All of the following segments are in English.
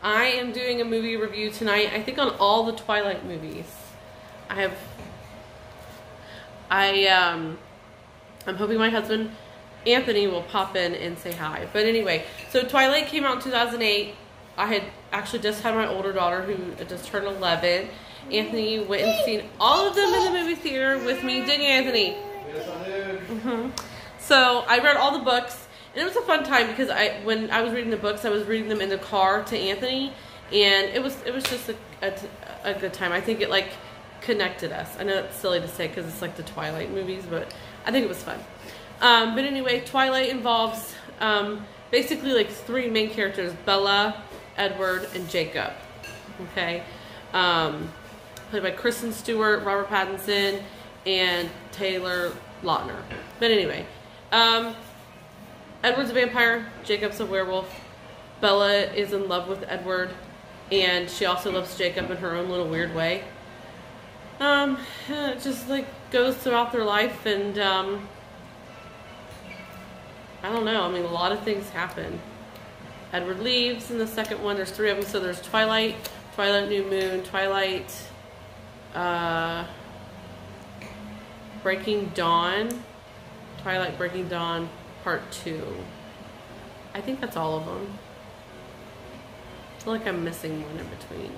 I am doing a movie review tonight, I think on all the Twilight movies. I'm hoping my husband Anthony will pop in and say hi. But anyway, so Twilight came out in 2008. I had actually just had my older daughter who just turned 11. Anthony went and seen all of them in the movie theater with me. Didn't you, Anthony? Yes, I did. So I read all the books, and it was a fun time because when I was reading the books, I was reading them in the car to Anthony, and it was just a good time. I think it like connected us. I know it's silly to say because it's like the Twilight movies, but I think it was fun. But anyway, Twilight involves basically like three main characters: Bella, Edward, and Jacob. Okay, played by Kristen Stewart, Robert Pattinson, and Taylor Lautner. But anyway, Edward's a vampire, Jacob's a werewolf. Bella is in love with Edward, and she also loves Jacob in her own little weird way. It just like goes throughout their life, and I don't know. I mean, a lot of things happen. Edward leaves in the second one. There's three of them. So there's Twilight, Twilight New Moon, Twilight Breaking Dawn, Twilight Breaking Dawn Part 2. I think that's all of them. I feel like I'm missing one in between.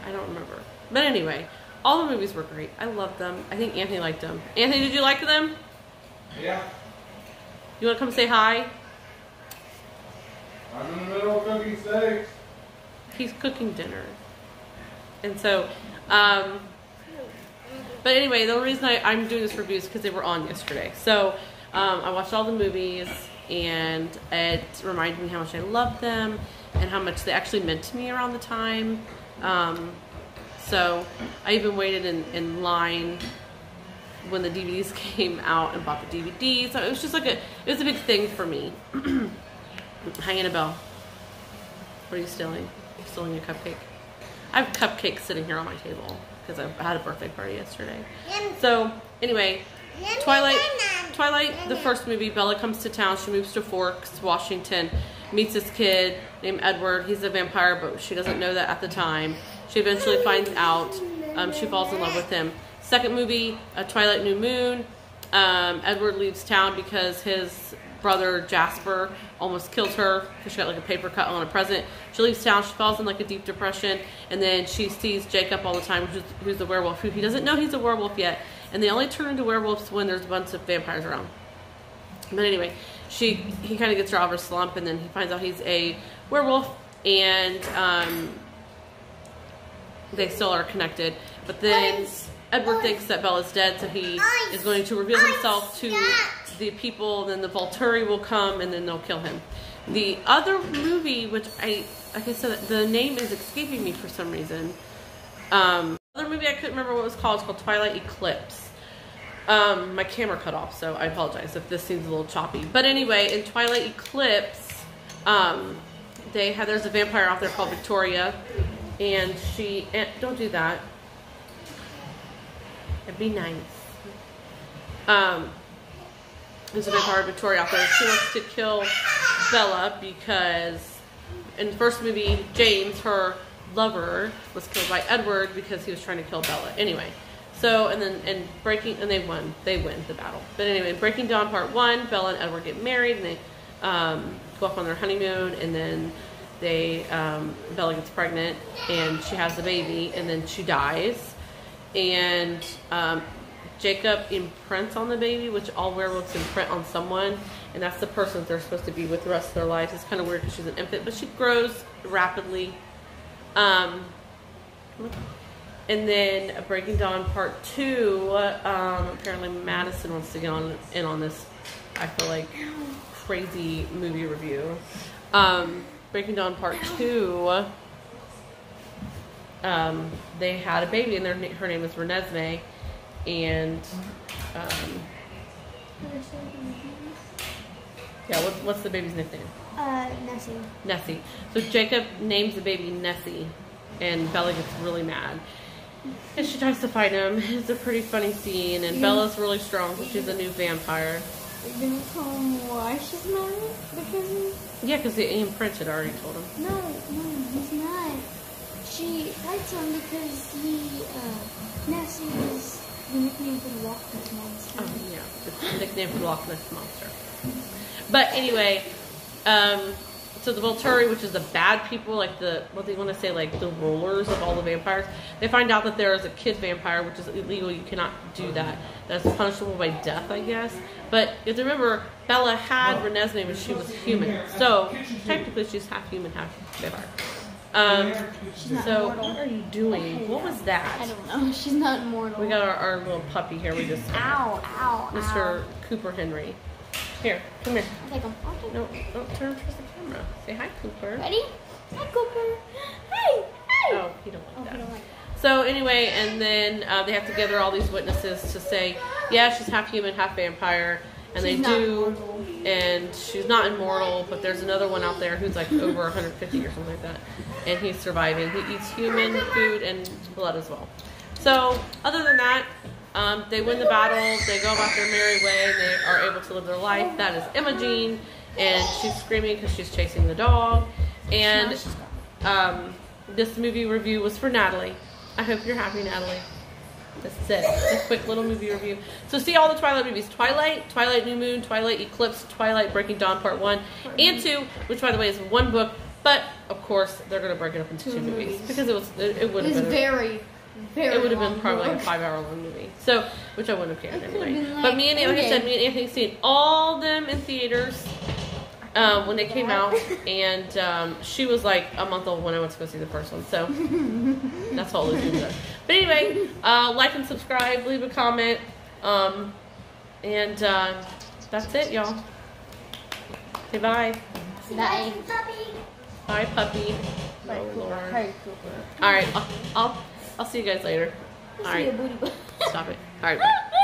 I don't remember. But anyway, all the movies were great. I loved them. I think Anthony liked them. Anthony, did you like them? Yeah. You want to come say hi? I'm in the middle of cooking steaks. He's cooking dinner. And so, but anyway, the only reason I'm doing this review is because they were on yesterday. So, I watched all the movies, and it reminded me how much I loved them and how much they actually meant to me around the time. So, I even waited in line when the DVDs came out and bought the DVDs. So it was just like it was a big thing for me. Hanging a bell. What are you stealing? You're stealing a cupcake. I have cupcakes sitting here on my table because I had a birthday party yesterday. So anyway, Twilight, the first movie, Bella comes to town. She moves to Forks, Washington, meets this kid named Edward. He's a vampire, but she doesn't know that at the time. She eventually finds out. She falls in love with him. Second movie, Twilight New Moon. Edward leaves town because his brother Jasper almost killed her because she got like a paper cut on a present. She leaves town. She falls in like a deep depression, and then she sees Jacob all the time, who's the werewolf. Who he doesn't know he's a werewolf yet, and they only turn into werewolves when there's a bunch of vampires around. But anyway, he kind of gets her out of her slump, and then he finds out he's a werewolf, and they still are connected. But then Edward thinks that Bella's dead, so he is going to reveal himself to the people, then the Volturi will come, and then they'll kill him. The other movie, which like I said, the name is escaping me for some reason. Other movie I couldn't remember what it was called. It's called Twilight Eclipse. My camera cut off, so I apologize if this seems a little choppy. But anyway, in Twilight Eclipse, there's a vampire out there called Victoria, and don't do that. It'd be nice. There's a vampire Victoria out there. She wants to kill Bella because in the first movie, James, her lover, was killed by Edward because he was trying to kill Bella. Anyway, so and they win the battle. But anyway, in Breaking Dawn Part 1, Bella and Edward get married, and they go off on their honeymoon, and then Bella gets pregnant, and she has the baby, and then she dies. And Jacob imprints on the baby, which all werewolves imprint on someone, and that's the person that they're supposed to be with the rest of their lives. It's kind of weird because she's an infant, but she grows rapidly. And then Breaking Dawn Part 2, apparently Madison wants to get in on this, I feel like, crazy movie review. Breaking Dawn Part 2, they had a baby, and her name is Renesmee, and yeah, what's the baby's nickname? Nessie. Nessie. So Jacob names the baby Nessie, and Bella gets really mad, and she tries to fight him. It's a pretty funny scene, and Bella's really strong, so she's a new vampire. You're gonna tell him why she's mad? Because Yeah, because Ian Prince had already told him. no, he's not. She likes him because Nessie is the nickname for the Loch Ness Monster. Oh, yeah. It's the nickname for the Loch Ness Monster. But anyway, so the Volturi, which is the bad people, like what they want to say, like the rulers of all the vampires, they find out that there is a kid vampire, which is illegal. You cannot do that. That's punishable by death, I guess. But you have to remember, Bella had Renesmee when she was human. So technically she's half human, half vampire. So what are you doing? What was I that? don't know. She's not immortal. We got our little puppy here. We just Ow. Mr. Cooper Henry. Here, come here. I'll take him. No, don't turn towards the camera. Say hi, Cooper. Ready? Hi, Cooper. Hey. Oh, he don't like Oh, that. he don't like So anyway, and then they have to gather all these witnesses to say, yeah, she's half human, half vampire, and She's they not do, immortal. and she's not immortal, but there's another one out there who's like over 150 or something like that, and he's surviving. He eats human food and blood as well. So other than that, they win the battle, they go about their merry way, and they are able to live their life. That is Imogene, and she's screaming because she's chasing the dog. And this movie review was for Natalie. I hope you're happy, Natalie. That's it. Just a quick little movie review. So see all the Twilight movies. Twilight, Twilight New Moon, Twilight Eclipse, Twilight Breaking Dawn Part 1 and 2, which by the way is one book, but of course they're going to break it up into two movies. Because it would have been very it would have been long probably like a book. 5-hour long movie. So, which I wouldn't have cared It could have anyway. been But like- me and like I okay. said, me and Anthony seen all them in theaters when they came out, and she was like a month old when I went to go see the first one. So that's all those movies are. But anyway, like and subscribe, leave a comment, and that's it, y'all. Say bye. Bye. Bye, puppy. Bye, Oh, Cooper. Lord. Hi, Cooper. All right, I'll see you guys later. All See you, right, booty. stop it. All right, bye.